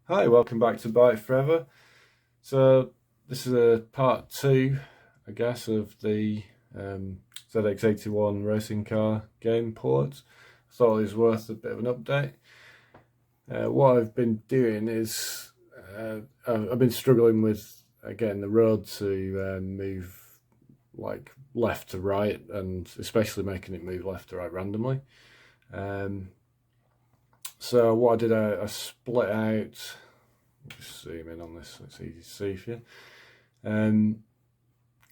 Hi, welcome back to Bike Forever. So this is a part 2, I guess, of the ZX81 racing car game port. I thought it was worth a bit of an update. What I've been doing is I've been struggling with getting the road to move like left to right, and especially making it move left to right randomly. So what I did, I split out. Just zoom in on this so it's easy to see for you.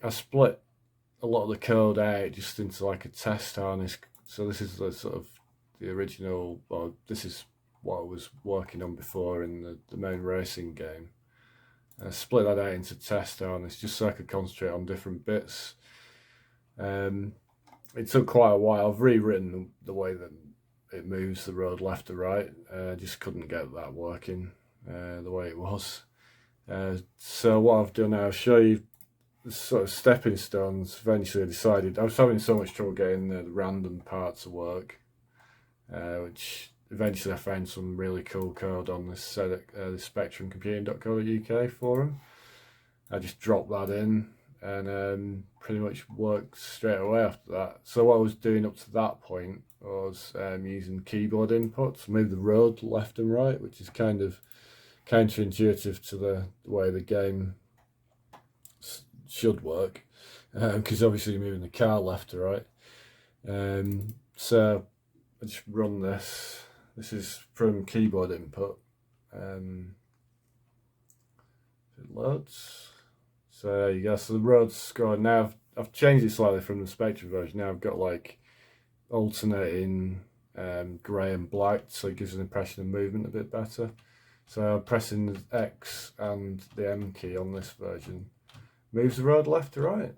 I split a lot of the code out just into like a test harness. So this is the sort of the original, or this is what I was working on before in the main racing game. I split that out into test harness just so I could concentrate on different bits. It took quite a while. I've rewritten the way that it moves the road left to right. Just couldn't get that working the way it was. So what I've done now, I'll show you the sort of stepping stones. Eventually I decided, I was having so much trouble getting the random parts to work, which eventually I found some really cool code on this spectrumcomputing.co.uk forum. I just dropped that in and pretty much worked straight away after that. So what I was doing up to that point was using keyboard inputs, move the road left and right, which is kind of counterintuitive to the way the game should work, because obviously you're moving the car left to right. So I just run this. This is from keyboard input. It loads. So there you go. So the road's going now. I've changed it slightly from the Spectrum version. Now I've got like alternating grey and black, so it gives an impression of movement a bit better. So pressing the X and the M key on this version moves the road left to right,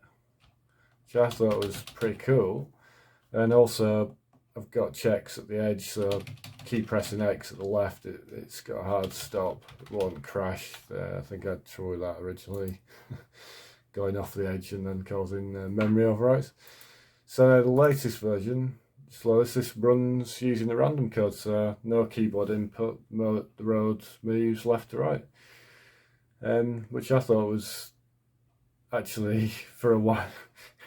which I thought was pretty cool. And also I've got checks at the edge, so keep pressing X at the left, it's got a hard stop, it won't crash. I think I'd tried that originally, going off the edge and then causing memory overwrites. So the latest version, this runs using the random code, so no keyboard input, the road moves left to right, which I thought was actually, for a while,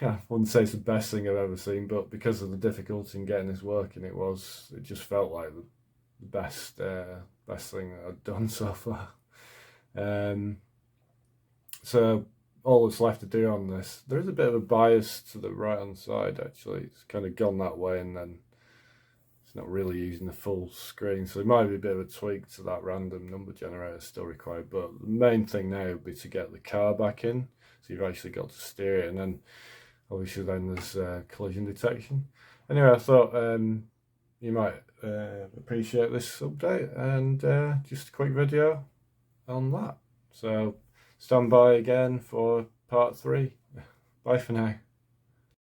I wouldn't say it's the best thing I've ever seen, but because of the difficulty in getting this working, it just felt like the best thing that I'd done so far. So all that's left to do on this, there is a bit of a bias to the right hand side actually. It's kind of gone that way and then it's not really using the full screen, so there might be a bit of a tweak to that random number generator still required, but the main thing now would be to get the car back in, so you've actually got to steer it, and then obviously then there's collision detection. Anyway, I thought you might appreciate this update, and just a quick video on that. So stand by again for part 3. Bye for now.